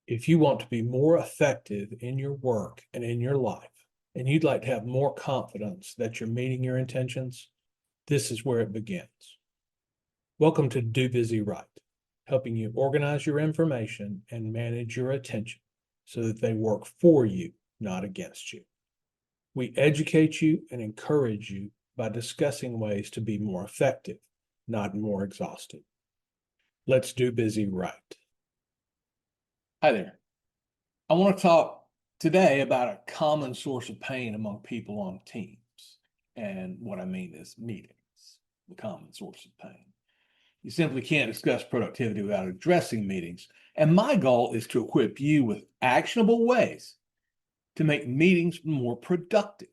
If you want to be more effective in your work and in your life, and you'd like to have more confidence that you're meeting your intentions, this is where it begins. Welcome to Do Busy Right, helping you organize your information and manage your attention so that they work for you, not against you. We educate you and encourage you by discussing ways to be more effective, not more exhausted. Let's do busy right. Hi there. I want to talk today about a common source of pain among people on teams. And what I mean is meetings, the common source of pain. You simply can't discuss productivity without addressing meetings. And my goal is to equip you with actionable ways to make meetings more productive.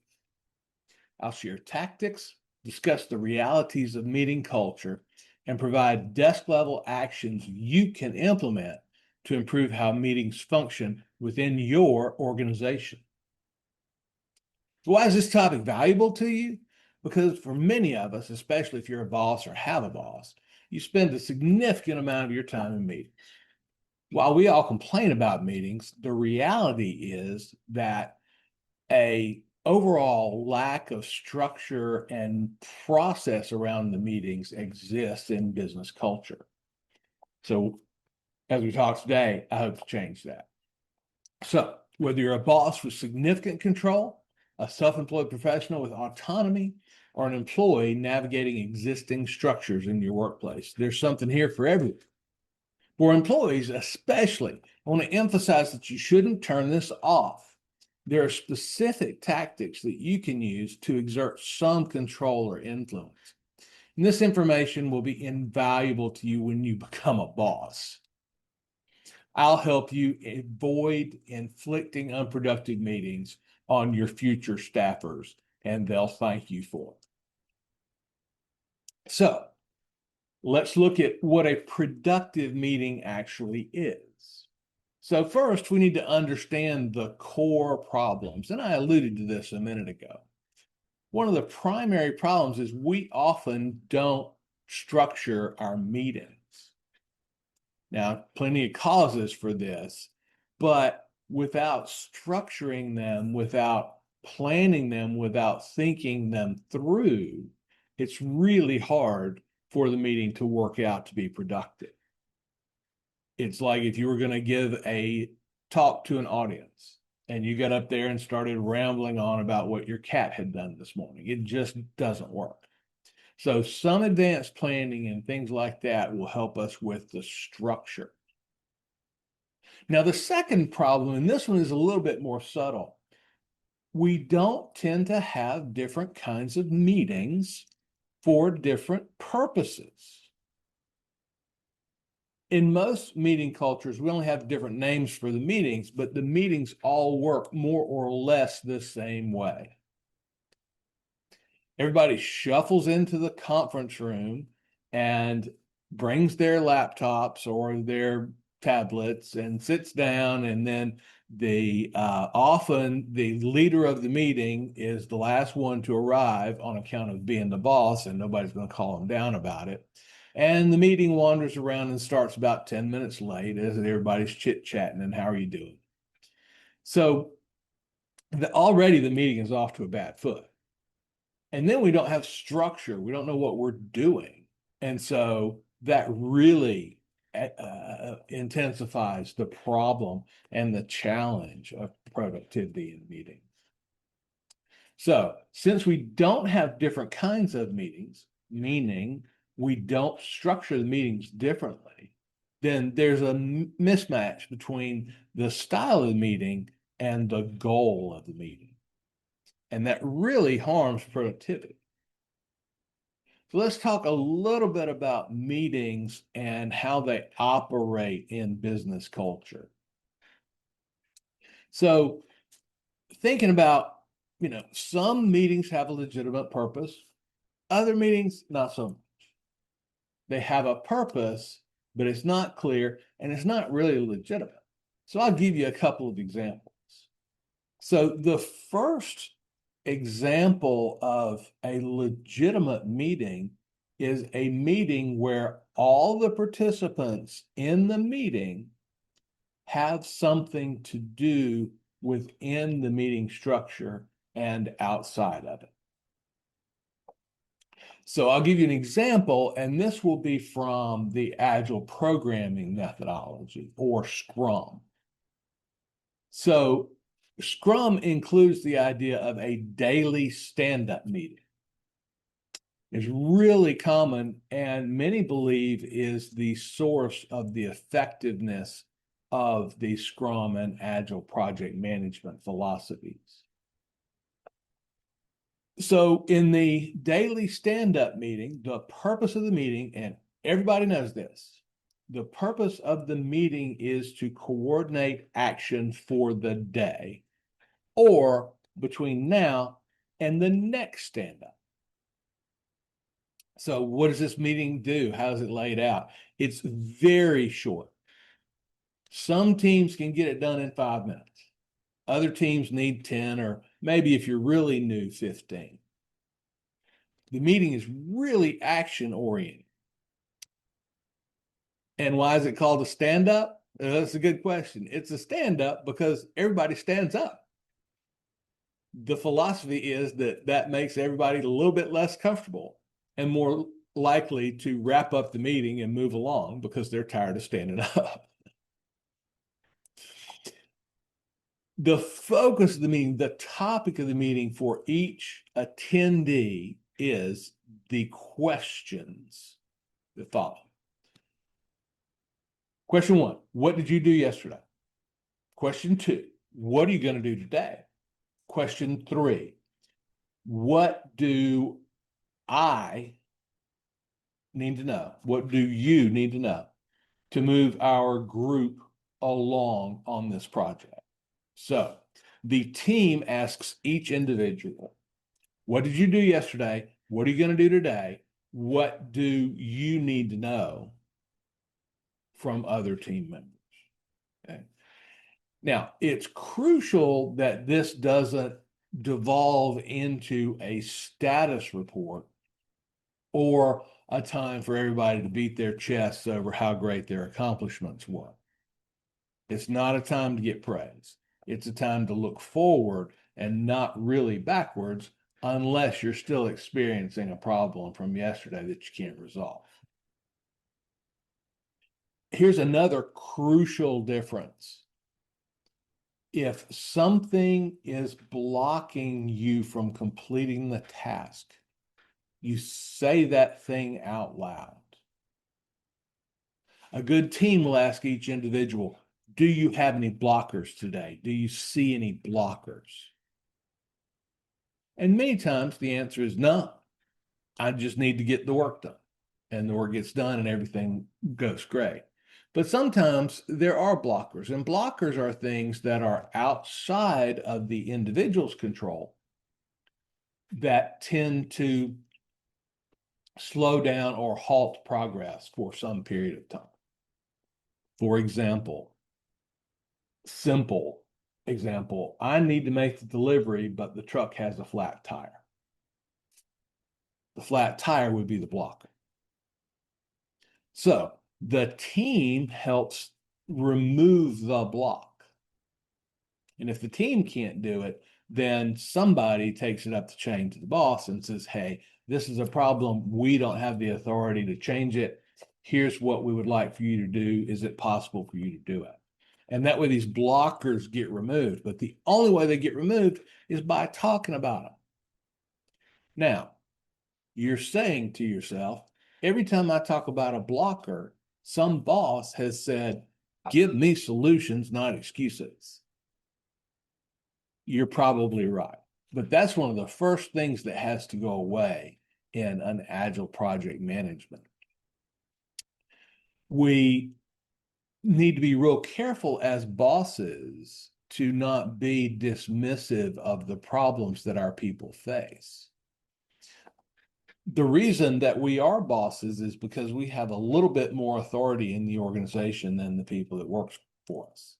I'll share tactics, discuss the realities of meeting culture, and provide desk-level actions you can implement to improve how meetings function within your organization. So why is this topic valuable to you? Because for many of us, especially if you're a boss or have a boss, you spend a significant amount of your time in meetings. While we all complain about meetings, the reality is that an overall lack of structure and process around the meetings exists in business culture. So as we talk today, I hope to change that. So whether you're a boss with significant control, a self-employed professional with autonomy, or an employee navigating existing structures in your workplace, there's something here for everyone. For employees especially, I want to emphasize that you shouldn't turn this off. There are specific tactics that you can use to exert some control or influence. And this information will be invaluable to you when you become a boss. I'll help you avoid inflicting unproductive meetings on your future staffers, and they'll thank you for it. So let's look at what a productive meeting actually is. So first, we need to understand the core problems, and I alluded to this a minute ago. One of the primary problems is we often don't structure our meetings. Now, plenty of causes for this, but without structuring them, without planning them, without thinking them through, it's really hard for the meeting to work out to be productive. It's like if you were going to give a talk to an audience and you got up there and started rambling on about what your cat had done this morning. It just doesn't work. So some advanced planning and things like that will help us with the structure. Now, the second problem, and this one is a little bit more subtle, we don't tend to have different kinds of meetings for different purposes. In most meeting cultures, we only have different names for the meetings, but the meetings all work more or less the same way. Everybody shuffles into the conference room and brings their laptops or their tablets and sits down, and then often the leader of the meeting is the last one to arrive on account of being the boss, and nobody's going to call him down about it. And the meeting wanders around and starts about 10 minutes late as everybody's chit-chatting and how are you doing? So already the meeting is off to a bad foot. And then we don't have structure. We don't know what we're doing. And so that really intensifies the problem and the challenge of productivity in meetings. So since we don't have different kinds of meetings, meaning we don't structure the meetings differently, then there's a mismatch between the style of the meeting and the goal of the meeting. And that really harms productivity. So let's talk a little bit about meetings and how they operate in business culture. So thinking about, some meetings have a legitimate purpose, other meetings, not so much. They have a purpose, but it's not clear and it's not really legitimate. So I'll give you a couple of examples. So the first example of a legitimate meeting is a meeting where all the participants in the meeting have something to do within the meeting structure and outside of it. So I'll give you an example, and this will be from the Agile programming methodology, or Scrum. So Scrum includes the idea of a daily stand-up meeting. It's really common, and many believe is the source of the effectiveness of the Scrum and Agile project management philosophies. So in the daily stand-up meeting, the purpose of the meeting, and everybody knows this, the purpose of the meeting is to coordinate action for the day or between now and the next stand-up. So what does this meeting do? How is it laid out? It's very short. Some teams can get it done in 5 minutes. Other teams need 10, or maybe if you're really new, 15. The meeting is really action oriented. And why is it called a stand up? That's a good question. It's a stand up because everybody stands up. The philosophy is that that makes everybody a little bit less comfortable and more likely to wrap up the meeting and move along because they're tired of standing up. The focus of the meeting, the topic of the meeting for each attendee is the questions that follow. Question 1, what did you do yesterday? Question 2, what are you going to do today? Question 3, what do I need to know? What do you need to know to move our group along on this project? So the team asks each individual, what did you do yesterday? What are you going to do today? What do you need to know from other team members? Okay. Now, it's crucial that this doesn't devolve into a status report or a time for everybody to beat their chests over how great their accomplishments were. It's not a time to get praise. It's a time to look forward and not really backwards, unless you're still experiencing a problem from yesterday that you can't resolve. Here's another crucial difference. If something is blocking you from completing the task, you say that thing out loud. A good team will ask each individual, do you have any blockers today? Do you see any blockers? And many times the answer is no. I just need to get the work done. And the work gets done and everything goes great. But sometimes there are blockers, and blockers are things that are outside of the individual's control that tend to slow down or halt progress for some period of time. For example, simple example, I need to make the delivery, but the truck has a flat tire. The flat tire would be the blocker. So the team helps remove the block. And if the team can't do it, then somebody takes it up the chain to the boss and says, hey, this is a problem. We don't have the authority to change it. Here's what we would like for you to do. Is it possible for you to do it? And that way these blockers get removed. But the only way they get removed is by talking about them. Now, you're saying to yourself, every time I talk about a blocker, some boss has said, give me solutions, not excuses. You're probably right. But that's one of the first things that has to go away in an agile project management. We need to be real careful as bosses to not be dismissive of the problems that our people face. The reason that we are bosses is because we have a little bit more authority in the organization than the people that work for us.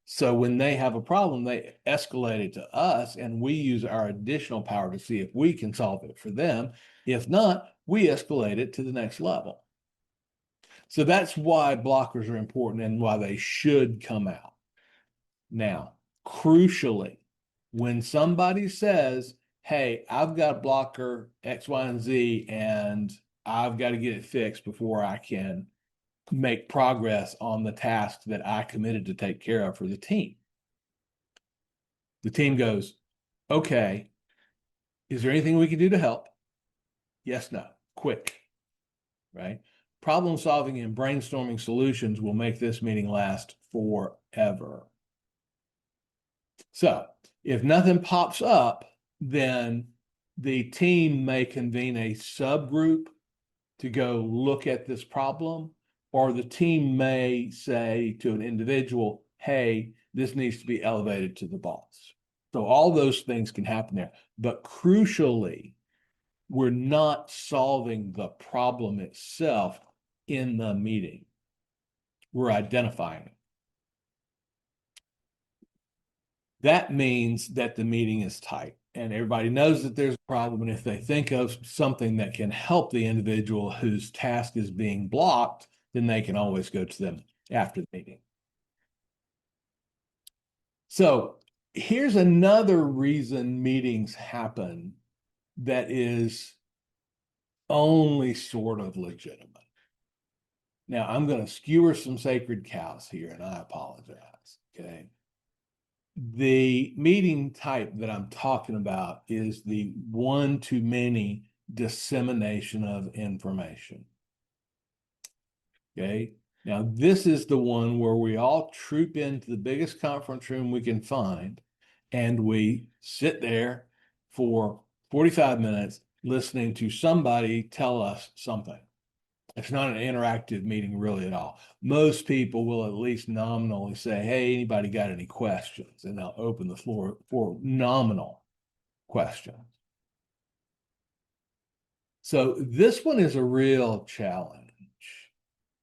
So when they have a problem, they escalate it to us, and we use our additional power to see if we can solve it for them. If not, we escalate it to the next level. So that's why blockers are important and why they should come out. Now, crucially, when somebody says, hey, I've got a blocker X, Y, and Z, and I've got to get it fixed before I can make progress on the task that I committed to take care of for the team. The team goes, okay, is there anything we can do to help? Yes, no, quick, right? Problem solving and brainstorming solutions will make this meeting last forever. So if nothing pops up, then the team may convene a subgroup to go look at this problem, or the team may say to an individual, hey, this needs to be elevated to the boss. So all those things can happen there. But crucially, we're not solving the problem itself in the meeting. We're identifying it. That means that the meeting is tight and everybody knows that there's a problem. And if they think of something that can help the individual whose task is being blocked, then they can always go to them after the meeting. So here's another reason meetings happen that is only sort of legitimate. Now, I'm going to skewer some sacred cows here, and I apologize, okay? The meeting type that I'm talking about is the one-to-many dissemination of information. Okay, now this is the one where we all troop into the biggest conference room we can find, and we sit there for 45 minutes listening to somebody tell us something. It's not an interactive meeting really at all. Most people will at least nominally say, hey, anybody got any questions? And they'll open the floor for nominal questions. So this one is a real challenge.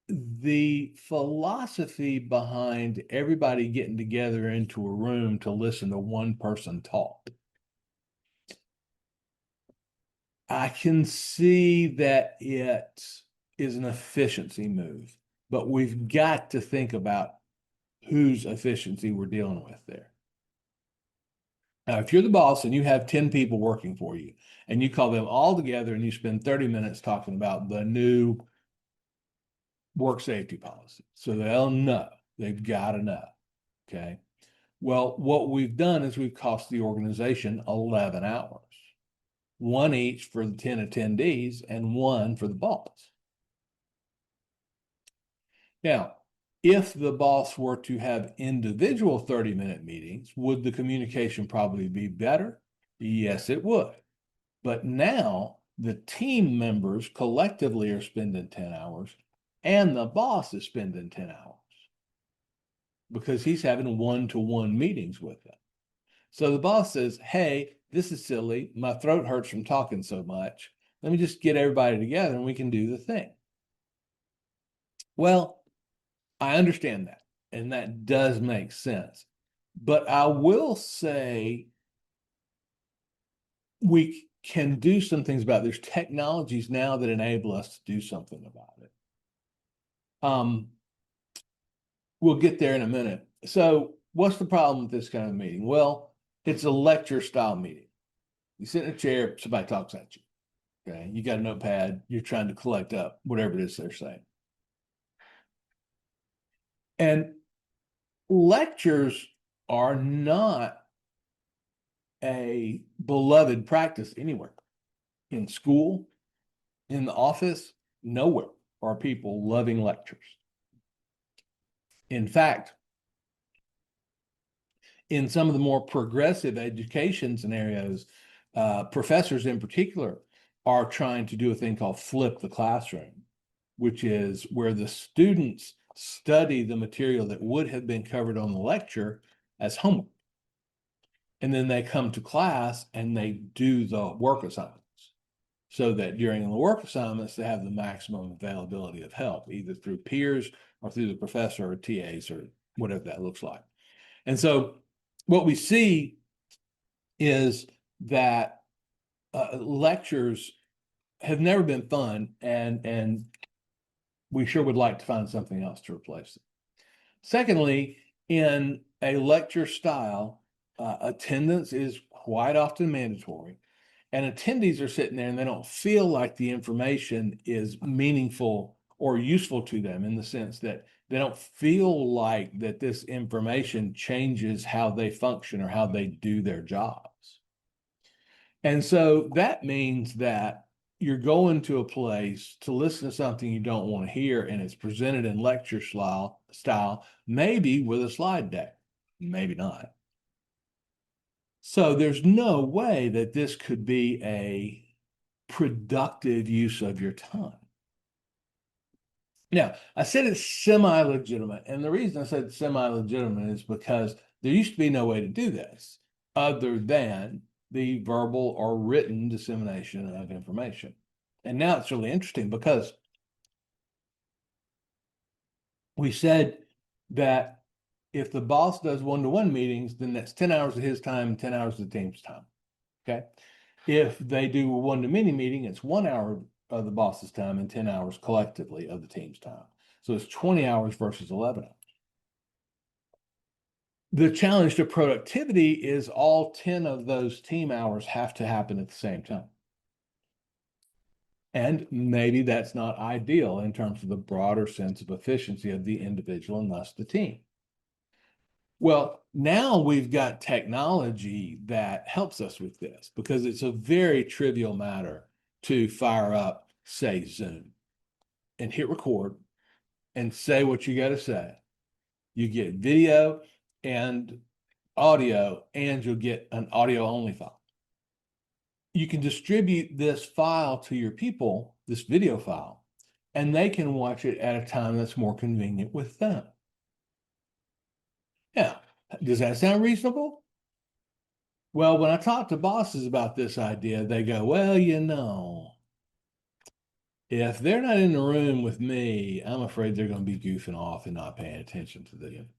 The philosophy behind everybody getting together into a room to listen to one person talk, I can see that it is an efficiency move, but we've got to think about whose efficiency we're dealing with there. Now, if you're the boss and you have 10 people working for you and you call them all together and you spend 30 minutes talking about the new work safety policy, so they'll know, they've got to know, okay? Well, what we've done is we've cost the organization 11 hours, one each for the 10 attendees and one for the boss. Now, if the boss were to have individual 30-minute meetings, would the communication probably be better? Yes, it would. But now the team members collectively are spending 10 hours and the boss is spending 10 hours because he's having one-to-one meetings with them. So the boss says, hey, this is silly. My throat hurts from talking so much. Let me just get everybody together and we can do the thing. Well, I understand that, and that does make sense. But I will say we can do some things about it. There's technologies now that enable us to do something about it. We'll get there in a minute. So what's the problem with this kind of meeting? Well, it's a lecture style meeting. You sit in a chair, somebody talks at you. Okay, you got a notepad, you're trying to collect up whatever it is they're saying. And lectures are not a beloved practice anywhere. In school, in the office, nowhere are people loving lectures. In fact, in some of the more progressive education scenarios, professors in particular are trying to do a thing called flip the classroom, which is where the students study the material that would have been covered on the lecture as homework. And then they come to class and they do the work assignments so that during the work assignments, they have the maximum availability of help, either through peers or through the professor or TAs or whatever that looks like. And so what we see is that lectures have never been fun, and we sure would like to find something else to replace it. Secondly, in a lecture style, attendance is quite often mandatory, and attendees are sitting there and they don't feel like the information is meaningful or useful to them, in the sense that they don't feel like that this information changes how they function or how they do their jobs. And so that means that you're going to a place to listen to something you don't want to hear, and it's presented in lecture style, maybe with a slide deck, maybe not. So there's no way that this could be a productive use of your time. Now, I said it's semi-legitimate, and the reason I said semi-legitimate is because there used to be no way to do this other than the verbal or written dissemination of information. And now it's really interesting because we said that if the boss does one-to-one meetings, then that's 10 hours of his time and 10 hours of the team's time. Okay. If they do a one-to-many meeting, it's 1 hour of the boss's time and 10 hours collectively of the team's time. So it's 20 hours versus 11 hours. The challenge to productivity is all 10 of those team hours have to happen at the same time. And maybe that's not ideal in terms of the broader sense of efficiency of the individual and thus the team. Well, now we've got technology that helps us with this, because it's a very trivial matter to fire up, say, Zoom and hit record and say what you got to say. You get video and audio, and you'll get an audio only file. You can distribute this file to your people, this video file, and they can watch it at a time that's more convenient with them. Yeah. Does that sound reasonable? Well, when I talk to bosses about this idea, they go, well, if they're not in the room with me, I'm afraid they're going to be goofing off and not paying attention to the information.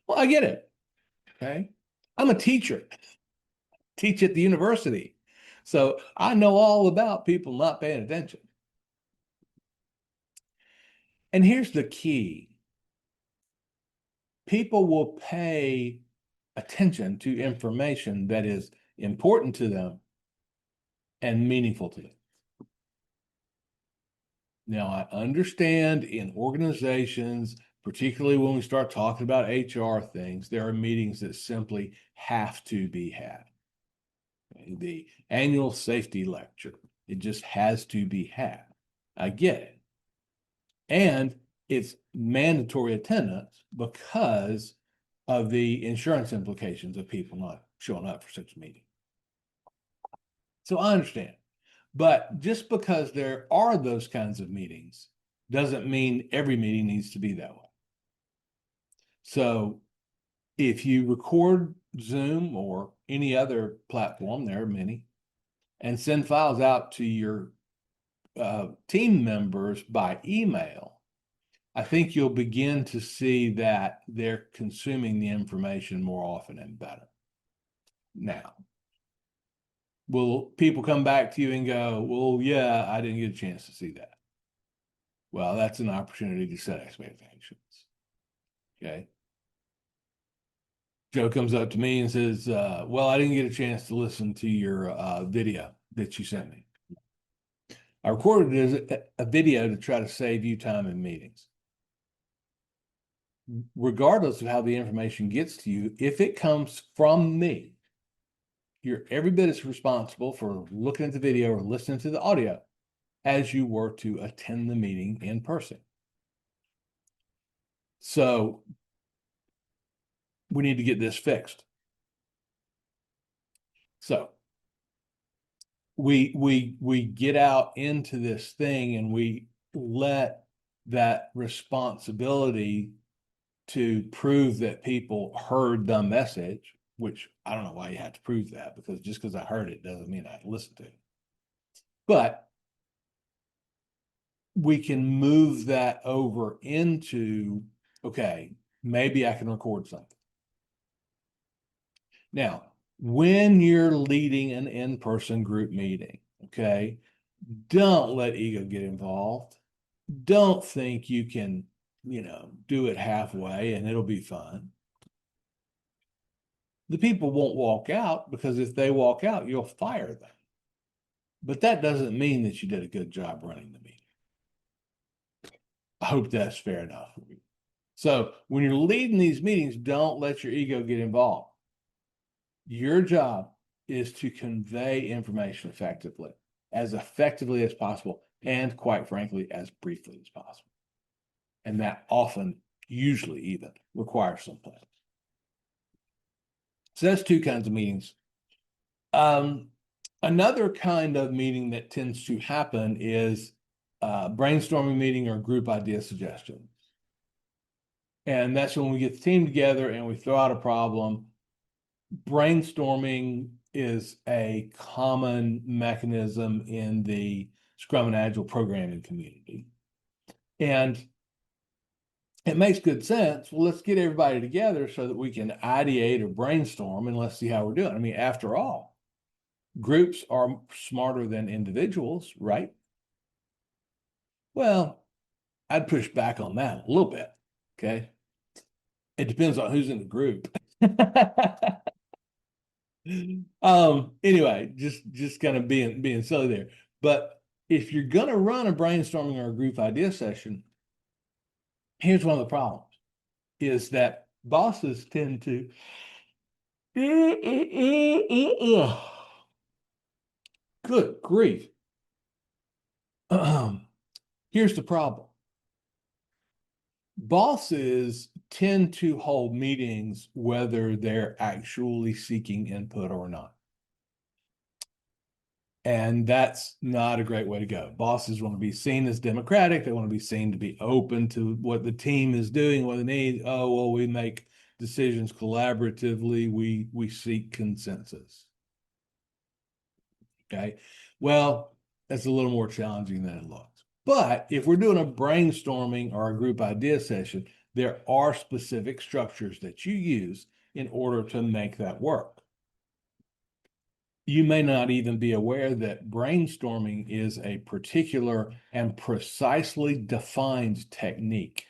Well, I get it. Okay. I'm a teacher, teach at the university. So I know all about people not paying attention. And here's the key. People will pay attention to information that is important to them and meaningful to them. Now, I understand in organizations, particularly when we start talking about HR things, there are meetings that simply have to be had. The annual safety lecture, it just has to be had. I get it. And it's mandatory attendance because of the insurance implications of people not showing up for such a meeting. So I understand. But just because there are those kinds of meetings doesn't mean every meeting needs to be that way. So if you record Zoom or any other platform, there are many, and send files out to your team members by email, I think you'll begin to see that they're consuming the information more often and better. Now, will people come back to you and go, well, yeah, I didn't get a chance to see that? Well, that's an opportunity to set expectations. Okay. Joe comes up to me and says, well, I didn't get a chance to listen to your video that you sent me. I recorded it as a video to try to save you time in meetings. Regardless of how the information gets to you, if it comes from me, you're every bit as responsible for looking at the video or listening to the audio as you were to attend the meeting in person. So we need to get this fixed. So we get out into this thing and we let that responsibility to prove that people heard the message, which I don't know why you have to prove that, because just because I heard it doesn't mean I listened to it. But we can move that over into, okay, maybe I can record something. Now, when you're leading an in-person group meeting, okay, Don't let ego get involved. Don't think you can, do it halfway and it'll be fun. The people won't walk out because if they walk out, you'll fire them. But that doesn't mean that you did a good job running the meeting. I hope that's fair enough for you. So when you're leading these meetings, don't let your ego get involved. Your job is to convey information as effectively as possible, and quite frankly, as briefly as possible. And that often, usually even, requires some planning. So that's two kinds of meetings. Another kind of meeting that tends to happen is brainstorming meeting or group idea suggestions. And that's when we get the team together and we throw out a problem. Brainstorming is a common mechanism in the Scrum and Agile programming community. And it makes good sense. Well, let's get everybody together so that we can ideate or brainstorm and let's see how we're doing. I mean, after all, groups are smarter than individuals, right? Well, I'd push back on that a little bit. Okay. It depends on who's in the group. Anyway, just kind of being silly there. But if you're gonna run a brainstorming or a group idea session, here's one of the problems is that bosses tend to good grief. Here's the problem. Bosses tend to hold meetings whether they're actually seeking input or not. And that's not a great way to go. Bosses want to be seen as democratic. They want to be seen to be open to what the team is doing, what they need. Oh, well, we make decisions collaboratively. We seek consensus. Okay. Well, that's a little more challenging than it looks. But if we're doing a brainstorming or a group idea session, there are specific structures that you use in order to make that work. You may not even be aware that brainstorming is a particular and precisely defined technique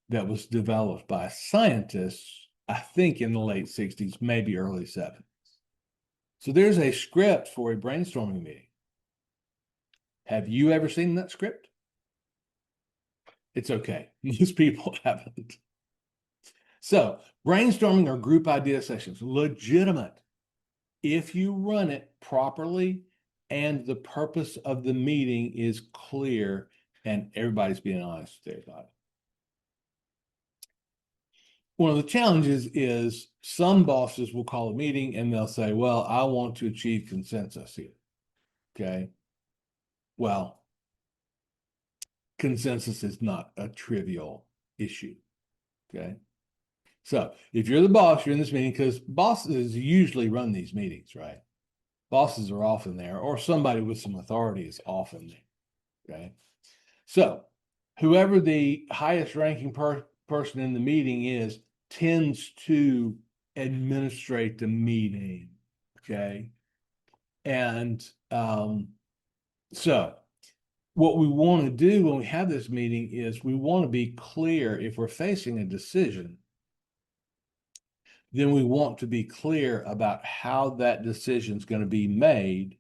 that was developed by scientists, I think in the late 60s, maybe early 70s. So there's a script for a brainstorming meeting. Have you ever seen that script? It's okay. Most people haven't. So brainstorming or group idea sessions, legitimate if you run it properly and the purpose of the meeting is clear and everybody's being honest with everybody. One of the challenges is some bosses will call a meeting and they'll say, well, I want to achieve consensus here. Okay. Well, consensus is not a trivial issue. Okay. So if you're the boss, you're in this meeting because bosses usually run these meetings, right? Bosses are often there, or somebody with some authority is often there. Okay. So whoever the highest ranking person in the meeting is tends to administrate the meeting. Okay. And so what we want to do when we have this meeting is we want to be clear if we're facing a decision, then we want to be clear about how that decision is going to be made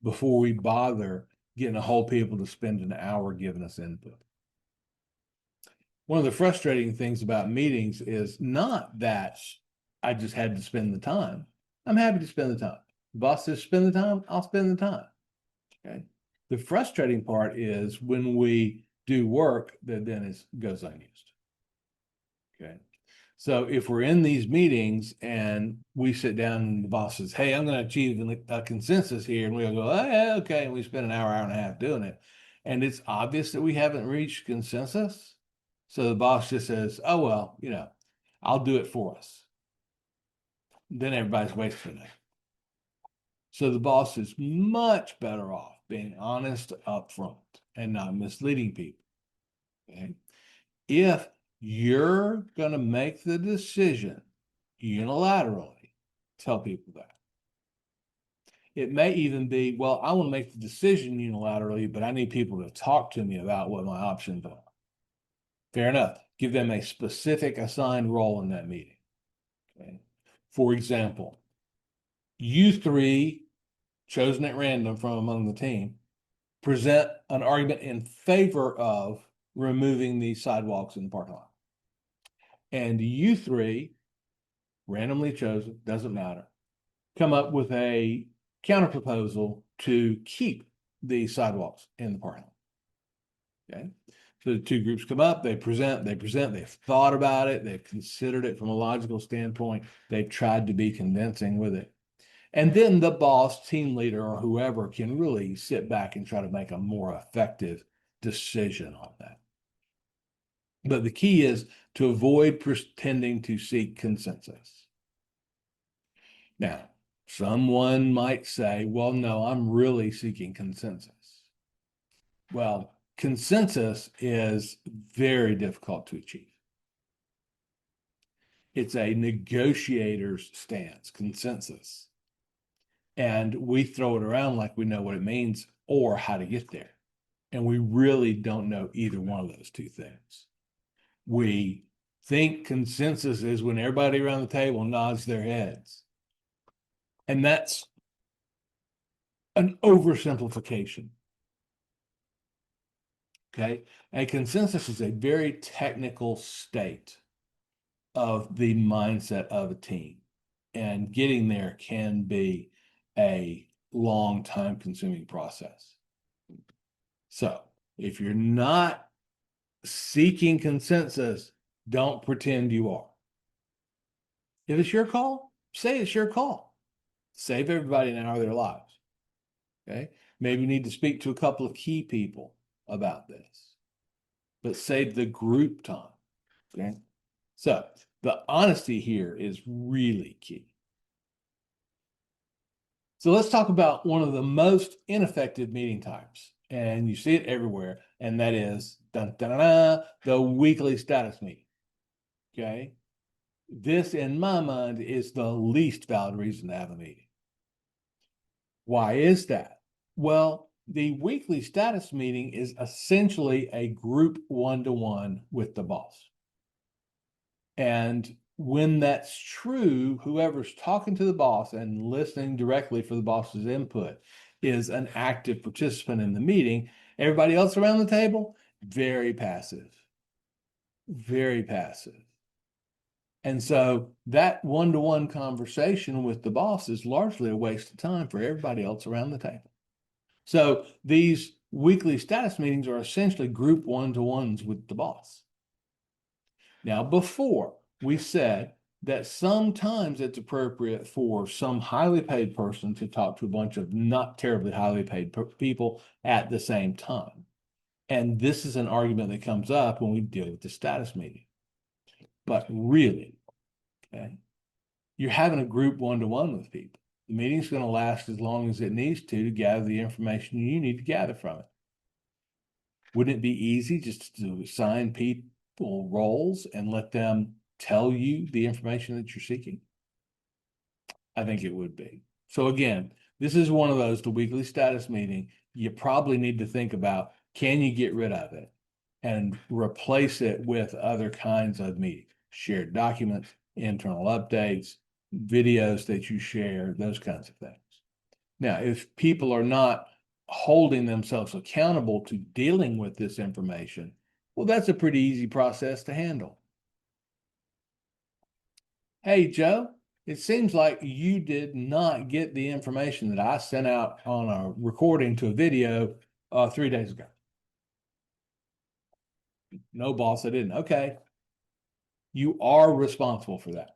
before we bother getting a whole people to spend an hour giving us input. One of the frustrating things about meetings is not that I just had to spend the time. I'm happy to spend the time. The boss says spend the time, I'll spend the time. Okay. The frustrating part is when we do work that then goes unused. Okay. So if we're in these meetings and we sit down and the boss says, hey, I'm going to achieve a consensus here, and we'll go, oh, yeah, okay, and we spend an hour and a half doing it, and it's obvious that we haven't reached consensus. So the boss just says, oh, well, I'll do it for us. Then everybody's wasting it. So the boss is much better off being honest up front and not misleading people. Okay? If you're going to make the decision unilaterally, tell people that. It may even be, well, I want to make the decision unilaterally, but I need people to talk to me about what my options are. Fair enough. Give them a specific assigned role in that meeting. Okay. For example, you three, chosen at random from among the team, present an argument in favor of removing the sidewalks in the parking lot. And you three, randomly chosen, doesn't matter, come up with a counter proposal to keep the sidewalks in the parking lot. Okay. So the two groups come up, they present, they've thought about it, they've considered it from a logical standpoint, they've tried to be convincing with it. And then the boss, team leader, or whoever can really sit back and try to make a more effective decision on that. But the key is to avoid pretending to seek consensus. Now, someone might say, well, no, I'm really seeking consensus. Well, consensus is very difficult to achieve. It's a negotiator's stance, consensus. And we throw it around like we know what it means or how to get there. And we really don't know either one of those two things. We think consensus is when everybody around the table nods their heads. And that's an oversimplification. Okay. A consensus is a very technical state of the mindset of a team. And getting there can be a long time consuming process. So if you're not seeking consensus, don't pretend you are. If it's your call, say it's your call. Save everybody an hour of their lives. Okay. Maybe you need to speak to a couple of key people about this, but save the group time. Okay. So the honesty here is really key. So let's talk about one of the most ineffective meeting types, and you see it everywhere, and that is the weekly status meeting. Okay. This, in my mind, is the least valid reason to have a meeting. Why is that? Well, the weekly status meeting is essentially a group one-to-one with the boss. And when that's true, whoever's talking to the boss and listening directly for the boss's input is an active participant in the meeting. Everybody else around the table, very passive, very passive. And so that one-to-one conversation with the boss is largely a waste of time for everybody else around the table. So these weekly status meetings are essentially group one-to-ones with the boss. Now, before we said that sometimes it's appropriate for some highly paid person to talk to a bunch of not terribly highly paid people at the same time. And this is an argument that comes up when we deal with the status meeting. But really, okay, you're having a group one-to-one with people. The meeting's going to last as long as it needs to gather the information you need to gather from it. Wouldn't it be easy just to assign people roles and let them tell you the information that you're seeking? I think it would be. So again, this is one of those, the weekly status meeting, you probably need to think about, can you get rid of it and replace it with other kinds of meetings, shared documents, internal updates, videos that you share, those kinds of things. Now, if people are not holding themselves accountable to dealing with this information, well, that's a pretty easy process to handle. Hey, Joe, it seems like you did not get the information that I sent out on a recording to a video 3 days ago. No, boss, I didn't. Okay. You are responsible for that.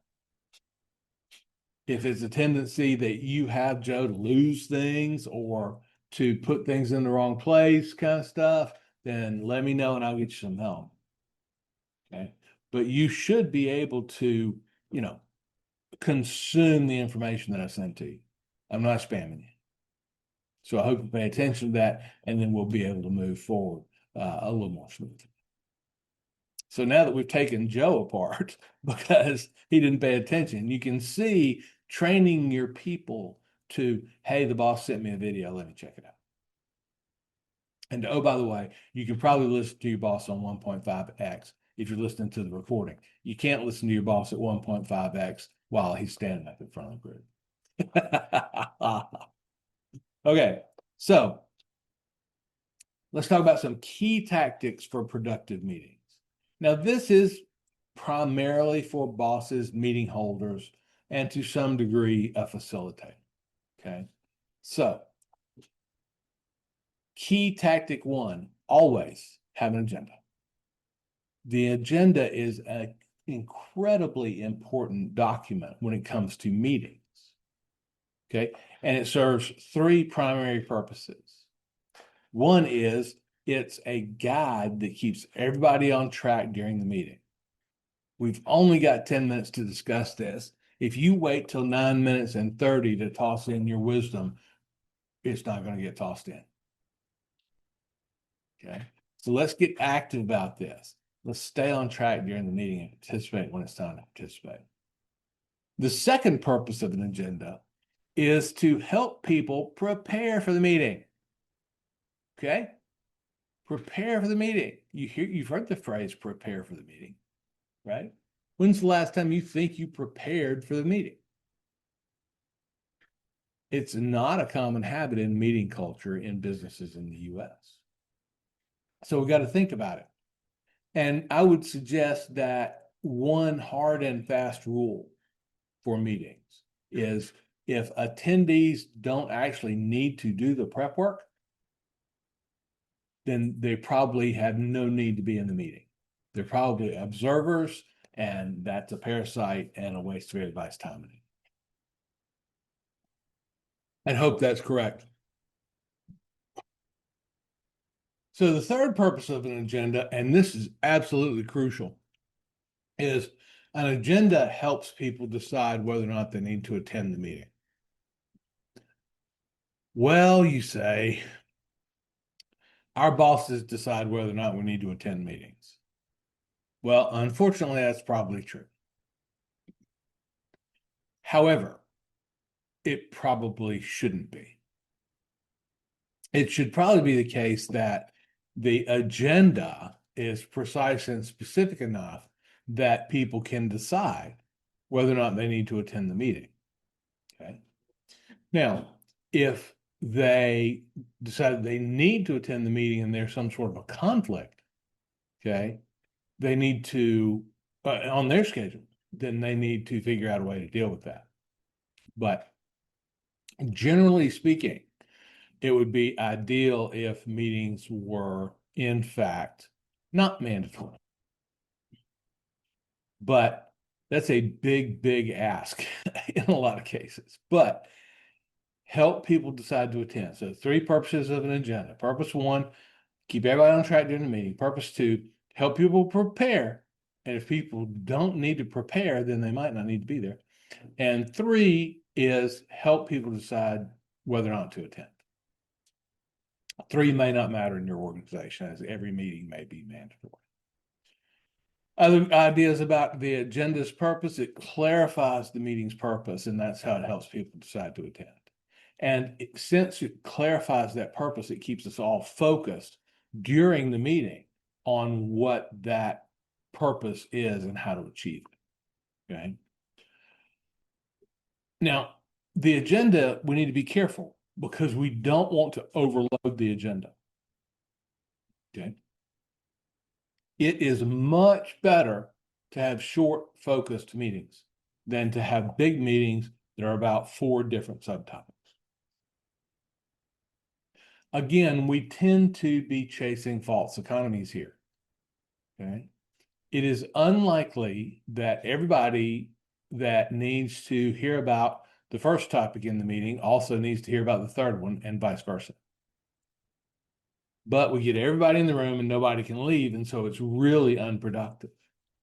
If it's a tendency that you have Joe to lose things or to put things in the wrong place kind of stuff, then let me know and I'll get you some help. Okay. But you should be able to, consume the information that I sent to you. I'm not spamming you. So I hope you pay attention to that, and then we'll be able to move forward a little more smoothly. So now that we've taken Joe apart because he didn't pay attention, you can see training your people to, hey, the boss sent me a video, let me check it out. And oh, by the way, you can probably listen to your boss on 1.5x if you're listening to the recording. You can't listen to your boss at 1.5x while he's standing up in front of the group. Okay, so let's talk about some key tactics for productive meetings. Now, this is primarily for bosses, meeting holders, and to some degree, a facilitator. Okay, so key tactic one, always have an agenda. The agenda is an incredibly important document when it comes to meetings. Okay, and it serves three primary purposes. One is it's a guide that keeps everybody on track during the meeting. We've only got 10 minutes to discuss this. If you wait till 9 minutes and 30 to toss in your wisdom, it's not going to get tossed in. Okay, so let's get active about this. Let's stay on track during the meeting and participate when it's time to participate. The second purpose of an agenda is to help people prepare for the meeting. Okay, prepare for the meeting. You've heard the phrase prepare for the meeting, right? When's the last time you think you prepared for the meeting? It's not a common habit in meeting culture in businesses in the US. So we got to think about it. And I would suggest that one hard and fast rule for meetings is if attendees don't actually need to do the prep work, then they probably have no need to be in the meeting. They're probably observers, and that's a parasite and a waste of everybody's time. I hope that's correct. So the third purpose of an agenda, and this is absolutely crucial, is an agenda helps people decide whether or not they need to attend the meeting. Well, you say, our bosses decide whether or not we need to attend meetings. Well, unfortunately, that's probably true. However, it probably shouldn't be. It should probably be the case that the agenda is precise and specific enough that people can decide whether or not they need to attend the meeting. Okay. Now, if they decide they need to attend the meeting and there's some sort of a conflict, okay, they need to, on their schedule, then they need to figure out a way to deal with that. But generally speaking, it would be ideal if meetings were, in fact, not mandatory. But that's a big, big ask in a lot of cases. But help people decide to attend. So three purposes of an agenda. Purpose one, keep everybody on track during the meeting. Purpose two, help people prepare. And if people don't need to prepare, then they might not need to be there. And three is help people decide whether or not to attend. Three may not matter in your organization, as every meeting may be mandatory. Other ideas about the agenda's purpose, it clarifies the meeting's purpose, and that's how it helps people decide to attend. And since it clarifies that purpose, it keeps us all focused during the meeting on what that purpose is and how to achieve it. Okay. Now, the agenda, we need to be careful because we don't want to overload the agenda. Okay. It is much better to have short, focused meetings than to have big meetings that are about 4 different subtopics. Again, we tend to be chasing false economies here. Okay. It is unlikely that everybody that needs to hear about the first topic in the meeting also needs to hear about the third one, and vice versa. But we get everybody in the room and nobody can leave, and so it's really unproductive.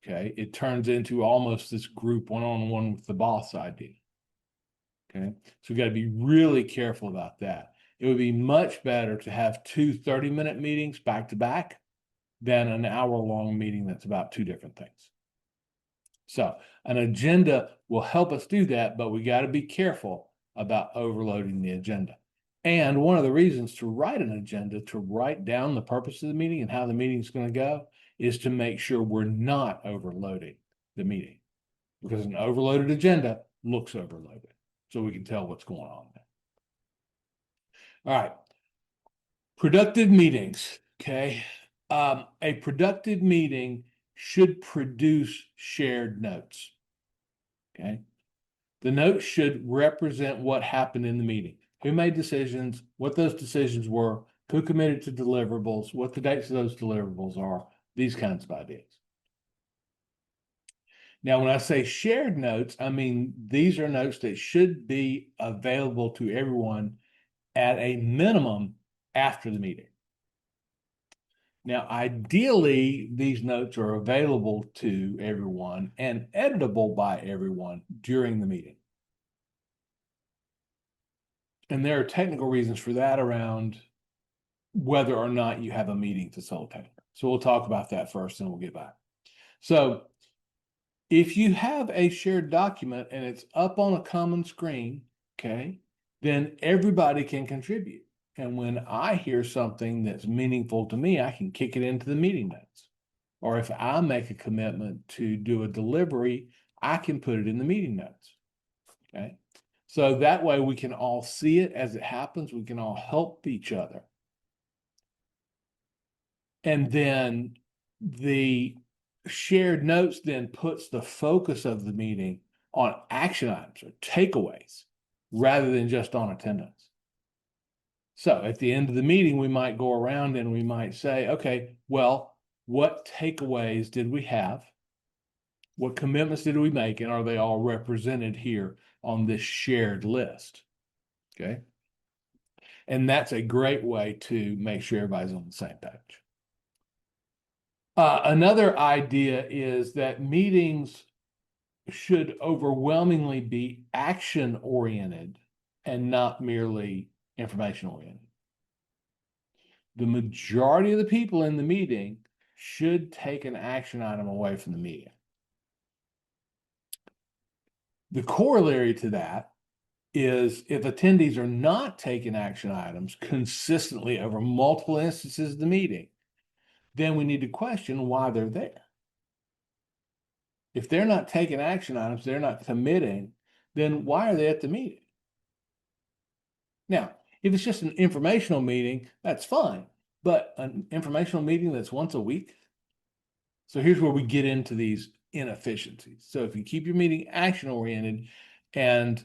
Okay, it turns into almost this group one-on-one with the boss idea. Okay, so we got to be really careful about that. It would be much better to have 2 30-minute meetings back to back than an hour-long meeting that's about 2 different things. So an agenda will help us do that, but we got to be careful about overloading the agenda. And one of the reasons to write an agenda, to write down the purpose of the meeting and how the meeting is going to go, is to make sure we're not overloading the meeting, because an overloaded agenda looks overloaded. So we can tell what's going on there. All right. Productive meetings. Okay. A productive meeting should produce shared notes. Okay. The notes should represent what happened in the meeting, who made decisions, what those decisions were, who committed to deliverables, what the dates of those deliverables are, these kinds of ideas. Now, when I say shared notes, I mean these are notes that should be available to everyone at a minimum after the meeting. Now, ideally, these notes are available to everyone and editable by everyone during the meeting. And there are technical reasons for that around whether or not you have a meeting facilitator. So we'll talk about that first and we'll get back. So if you have a shared document and it's up on a common screen, okay, then everybody can contribute. And when I hear something that's meaningful to me, I can kick it into the meeting notes. Or if I make a commitment to do a delivery, I can put it in the meeting notes. Okay. So that way we can all see it as it happens. We can all help each other. And then the shared notes then puts the focus of the meeting on action items or takeaways rather than just on attendance. So at the end of the meeting, we might go around and we might say, okay, well, what takeaways did we have? What commitments did we make? And are they all represented here on this shared list? Okay. And that's a great way to make sure everybody's on the same page. Another idea is that meetings should overwhelmingly be action-oriented and not merely information-oriented. The majority of the people in the meeting should take an action item away from the meeting. The corollary to that is if attendees are not taking action items consistently over multiple instances of the meeting, then we need to question why they're there. If they're not taking action items, they're not committing, then why are they at the meeting? Now, if it's just an informational meeting, that's fine, but an informational meeting that's once a week. So here's where we get into these inefficiencies. So if you keep your meeting action oriented, and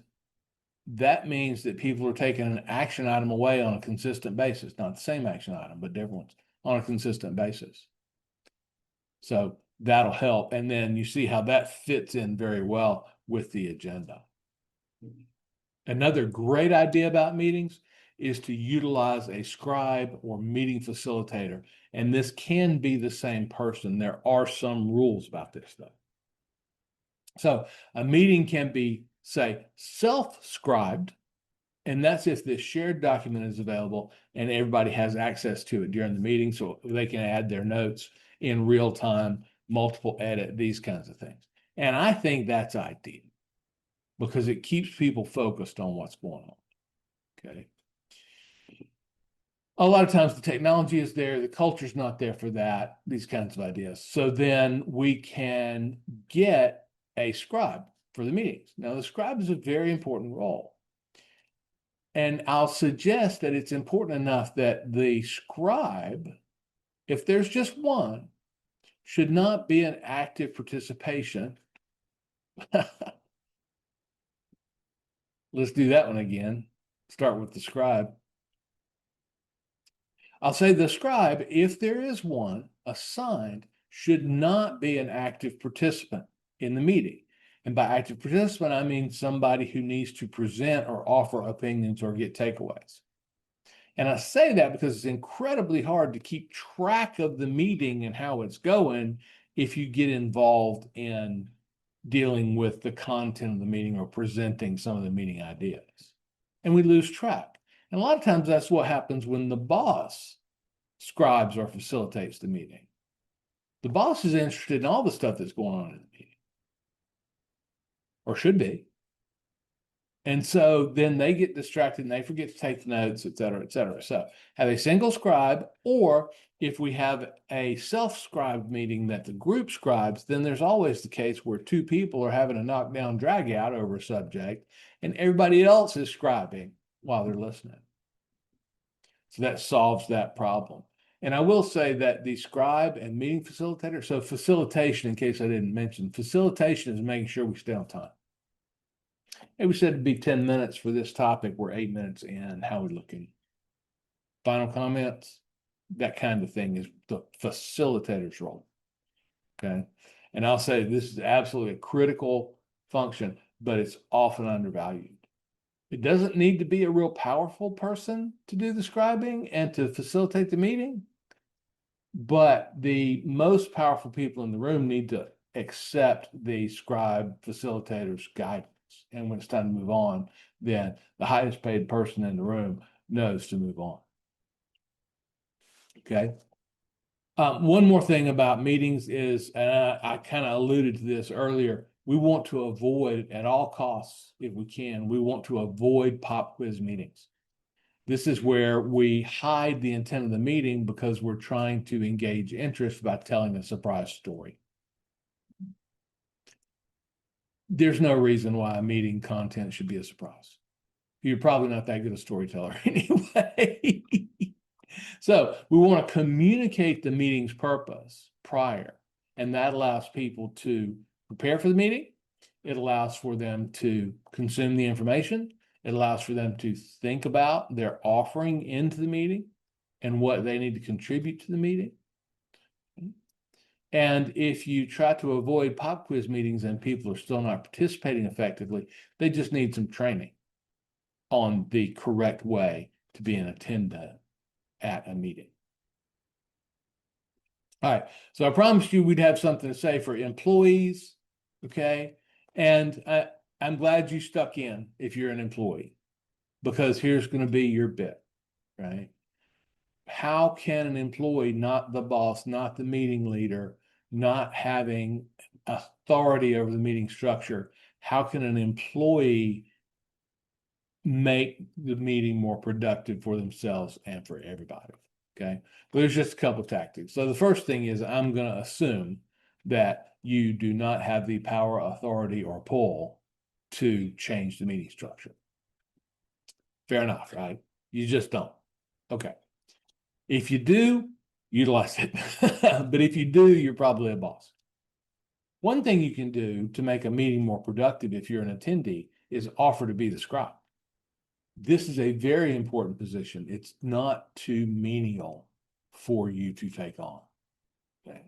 that means that people are taking an action item away on a consistent basis, not the same action item, but different ones on a consistent basis. So that'll help. And then you see how that fits in very well with the agenda. Another great idea about meetings is to utilize a scribe or meeting facilitator. And this can be the same person. There are some rules about this though. So a meeting can be, say, self-scribed, and that's if the shared document is available and everybody has access to it during the meeting, so they can add their notes in real time, multiple edit, these kinds of things. And I think that's ideal because it keeps people focused on what's going on. Okay. A lot of times the technology is there, the culture's not there for that, these kinds of ideas. So then we can get a scribe for the meetings. Now, the scribe is a very important role. And I'll suggest that it's important enough that the scribe, if there's just one, should not be an active participation. Let's do that one again. Start with the scribe. I'll say the scribe, if there is one assigned, should not be an active participant in the meeting. And by active participant, I mean somebody who needs to present or offer opinions or get takeaways. And I say that because it's incredibly hard to keep track of the meeting and how it's going if you get involved in dealing with the content of the meeting or presenting some of the meeting ideas. And we lose track. And a lot of times that's what happens when the boss scribes or facilitates the meeting. The boss is interested in all the stuff that's going on in the meeting, or should be. And so then they get distracted and they forget to take notes, et cetera, et cetera. So have a single scribe, or if we have a self-scribed meeting that the group scribes, then there's always the case where two people are having a knockdown drag out over a subject and everybody else is scribing while they're listening. So that solves that problem. And I will say that the scribe and meeting facilitator, so facilitation, in case I didn't mention, facilitation is making sure we stay on time. Hey, we said it'd be 10 minutes for this topic. We're 8 minutes in. How are we looking? Final comments? That kind of thing is the facilitator's role. Okay. And I'll say this is absolutely a critical function, but it's often undervalued. It doesn't need to be a real powerful person to do the scribing and to facilitate the meeting, but the most powerful people in the room need to accept the scribe facilitator's guidance. And when it's time to move on, then the highest paid person in the room knows to move on. Okay. One more thing about meetings is, and I kind of alluded to this earlier, we want to avoid at all costs, if we can, we want to avoid pop quiz meetings. This is where we hide the intent of the meeting because we're trying to engage interest by telling a surprise story. There's no reason why a meeting content should be a surprise. You're probably not that good a storyteller anyway. So we want to communicate the meeting's purpose prior, and that allows people to prepare for the meeting. It allows for them to consume the information. It allows for them to think about their offering into the meeting and what they need to contribute to the meeting. And if you try to avoid pop quiz meetings and people are still not participating effectively, they just need some training on the correct way to be an attendant at a meeting. All right, so I promised you we'd have something to say for employees, okay? And I'm glad you stuck in if you're an employee, because here's going to be your bit, right? How can an employee, not the boss, not the meeting leader, not having authority over the meeting structure, how can an employee make the meeting more productive for themselves and for everybody? Okay, but there's just a couple of tactics. So the first thing is I'm going to assume that you do not have the power, authority, or pull to change the meeting structure. Fair enough, right? You just don't. Okay. If you do, utilize it. But if you do, you're probably a boss. One thing you can do to make a meeting more productive if you're an attendee is offer to be the scribe. This is a very important position. It's not too menial for you to take on. Okay.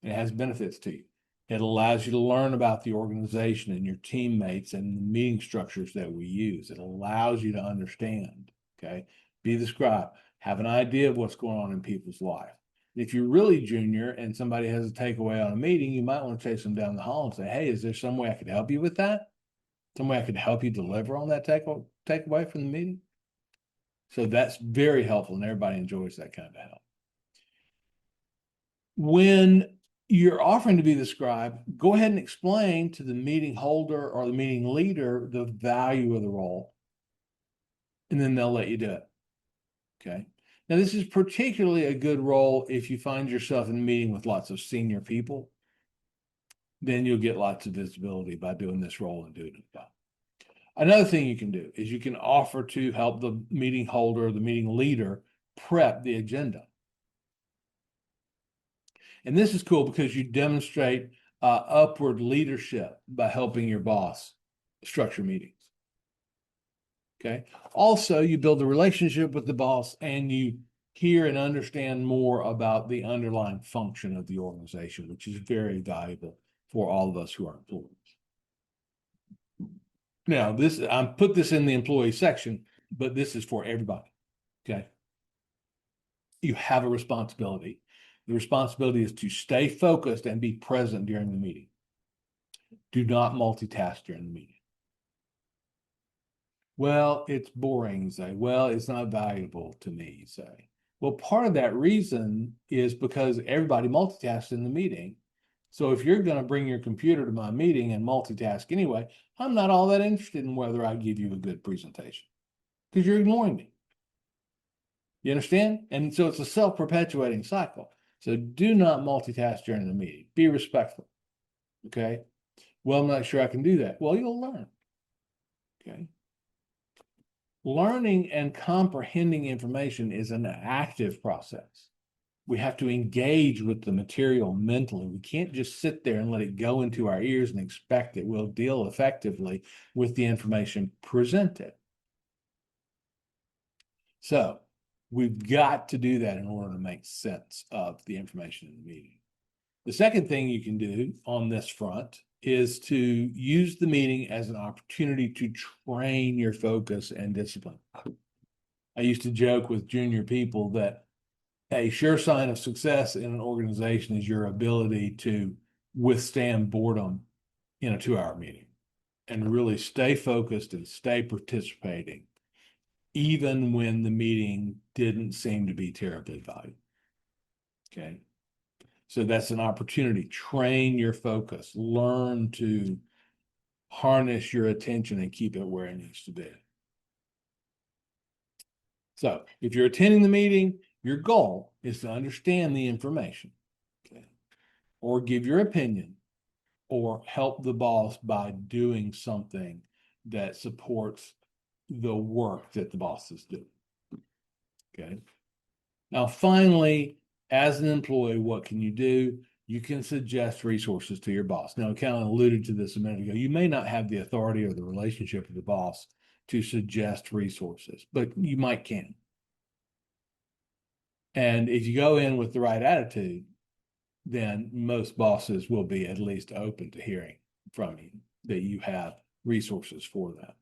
It has benefits to you. It allows you to learn about the organization and your teammates and the meeting structures that we use. It allows you to understand. Okay. Be the scribe. Have an idea of what's going on in people's life. If you're really junior and somebody has a takeaway on a meeting, you might want to chase them down the hall and say, hey, is there some way I could help you with that? Some way I could help you deliver on that takeaway from the meeting? So that's very helpful, and everybody enjoys that kind of help. When you're offering to be the scribe, go ahead and explain to the meeting holder or the meeting leader the value of the role, and then they'll let you do it. Okay. Now, this is particularly a good role if you find yourself in a meeting with lots of senior people. Then you'll get lots of visibility by doing this role and doing it well. Another thing you can do is you can offer to help the meeting holder, the meeting leader, prep the agenda. And this is cool because you demonstrate upward leadership by helping your boss structure meetings. Okay. Also, you build a relationship with the boss and you hear and understand more about the underlying function of the organization, which is very valuable for all of us who are employees. Now, I put this in the employee section, but this is for everybody. Okay. You have a responsibility. The responsibility is to stay focused and be present during the meeting. Do not multitask during the meeting. Well, it's boring, you say. Well, it's not valuable to me, you say. Well, part of that reason is because everybody multitasks in the meeting. So if you're going to bring your computer to my meeting and multitask anyway, I'm not all that interested in whether I give you a good presentation because you're ignoring me. You understand? And so it's a self-perpetuating cycle. So do not multitask during the meeting. Be respectful. Okay. Well, I'm not sure I can do that. Well, you'll learn. Okay. Learning and comprehending information is an active process. We have to engage with the material mentally. We can't just sit there and let it go into our ears and expect that we'll deal effectively with the information presented. So we've got to do that in order to make sense of the information in the meeting. The second thing you can do on this front is to use the meeting as an opportunity to train your focus and discipline. I used to joke with junior people that a sure sign of success in an organization is your ability to withstand boredom in a 2-hour meeting and really stay focused and stay participating, even when the meeting didn't seem to be terribly valuable. Okay. So that's an opportunity. Train your focus, learn to harness your attention and keep it where it needs to be. So if you're attending the meeting, your goal is to understand the information, okay, or give your opinion, or help the boss by doing something that supports the work that the boss is doing. Okay. Now, finally, as an employee, what can you do? You can suggest resources to your boss. Now, I kind of alluded to this a minute ago. You may not have the authority or the relationship with the boss to suggest resources, but you might can. And if you go in with the right attitude, then most bosses will be at least open to hearing from you that you have resources for that.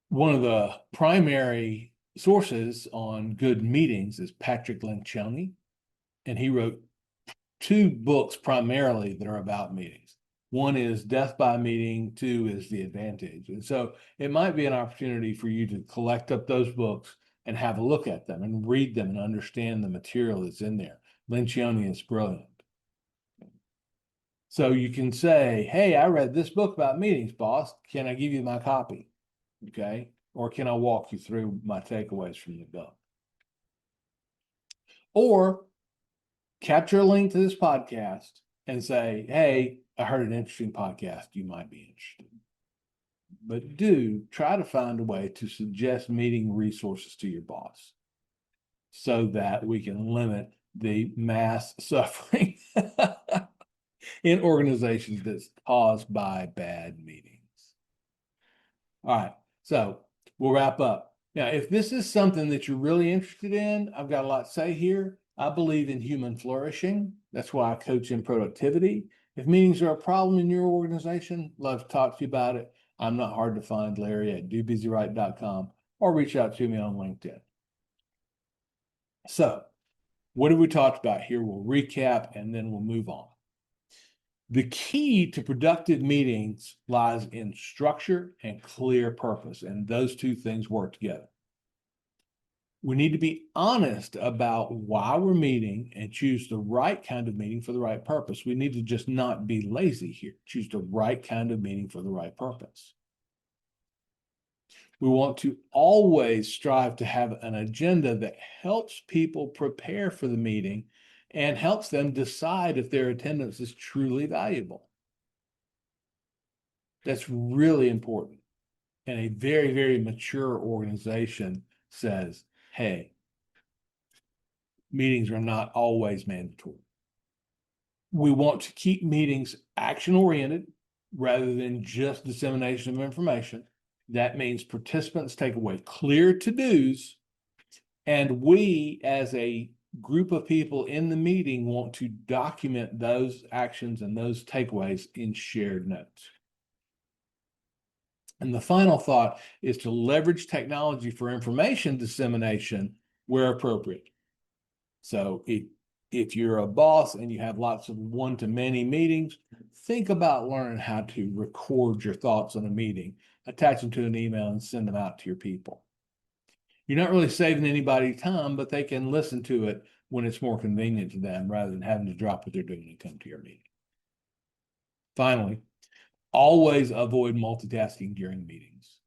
One of the primary sources on good meetings is Patrick Lencioni, and he wrote 2 books primarily that are about meetings. One is Death by Meeting, 2 is The Advantage. And so it might be an opportunity for you to collect up those books and have a look at them and read them and understand the material that's in there. Lencioni is brilliant. So you can say, hey, I read this book about meetings, boss. Can I give you my copy? Okay. Or can I walk you through my takeaways from the book? Or capture a link to this podcast and say, hey, I heard an interesting podcast. You might be interested. But do try to find a way to suggest meeting resources to your boss so that we can limit the mass suffering in organizations that's caused by bad meetings. All right, so we'll wrap up. Now, if this is something that you're really interested in, I've got a lot to say here. I believe in human flourishing. That's why I coach in productivity. If meetings are a problem in your organization, love to talk to you about it. I'm not hard to find, Larry at dobusyright.com, or reach out to me on LinkedIn. So, what have we talked about here? We'll recap and then we'll move on. The key to productive meetings lies in structure and clear purpose, and those 2 things work together. We need to be honest about why we're meeting and choose the right kind of meeting for the right purpose. We need to just not be lazy here. Choose the right kind of meeting for the right purpose. We want to always strive to have an agenda that helps people prepare for the meeting and helps them decide if their attendance is truly valuable. That's really important. And a very, very mature organization says, hey, meetings are not always mandatory. We want to keep meetings action-oriented rather than just dissemination of information. That means participants take away clear to-dos, and we, as a group of people in the meeting, want to document those actions and those takeaways in shared notes. And the final thought is to leverage technology for information dissemination where appropriate. So if you're a boss and you have lots of one-to-many meetings, think about learning how to record your thoughts on a meeting, attach them to an email, and send them out to your people. You're not really saving anybody time, but they can listen to it when it's more convenient to them rather than having to drop what they're doing and come to your meeting. Finally, always avoid multitasking during meetings.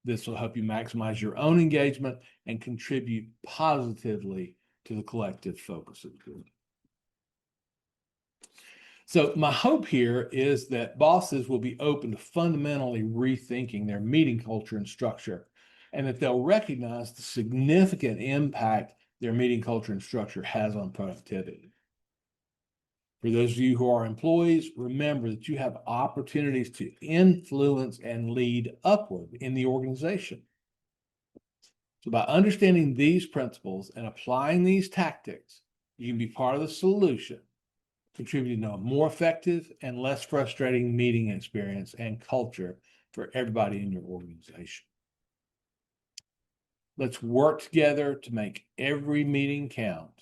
This will help you maximize your own engagement and contribute positively to the collective focus of the group. So my hope here is that bosses will be open to fundamentally rethinking their meeting culture and structure, and that they'll recognize the significant impact their meeting culture and structure has on productivity. For those of you who are employees, remember that you have opportunities to influence and lead upward in the organization. So by understanding these principles and applying these tactics, you can be part of the solution, contributing to a more effective and less frustrating meeting experience and culture for everybody in your organization. Let's work together to make every meeting count.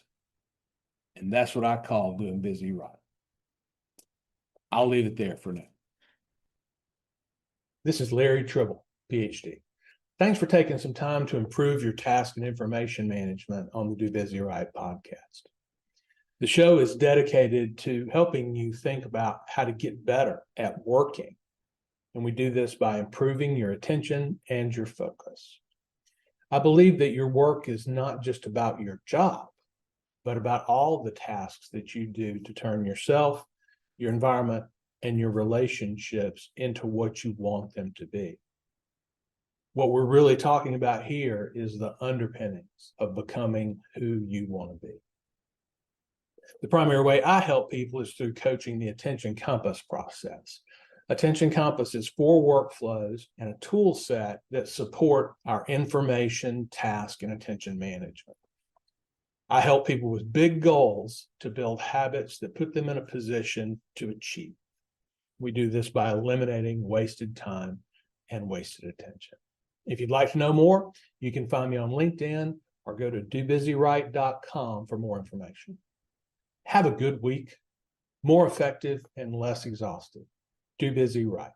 And that's what I call doing busy right. I'll leave it there for now. This is Larry Tribble, Ph.D. Thanks for taking some time to improve your task and information management on the Do Busy Right podcast. The show is dedicated to helping you think about how to get better at working. And we do this by improving your attention and your focus. I believe that your work is not just about your job, but about all the tasks that you do to turn yourself, your environment, and your relationships into what you want them to be. What we're really talking about here is the underpinnings of becoming who you want to be. The primary way I help people is through coaching the Attention Compass process. Attention Compass is 4 workflows and a tool set that support our information, task, and attention management. I help people with big goals to build habits that put them in a position to achieve. We do this by eliminating wasted time and wasted attention. If you'd like to know more, you can find me on LinkedIn or go to dobusyright.com for more information. Have a good week, more effective and less exhausted. Do busy right.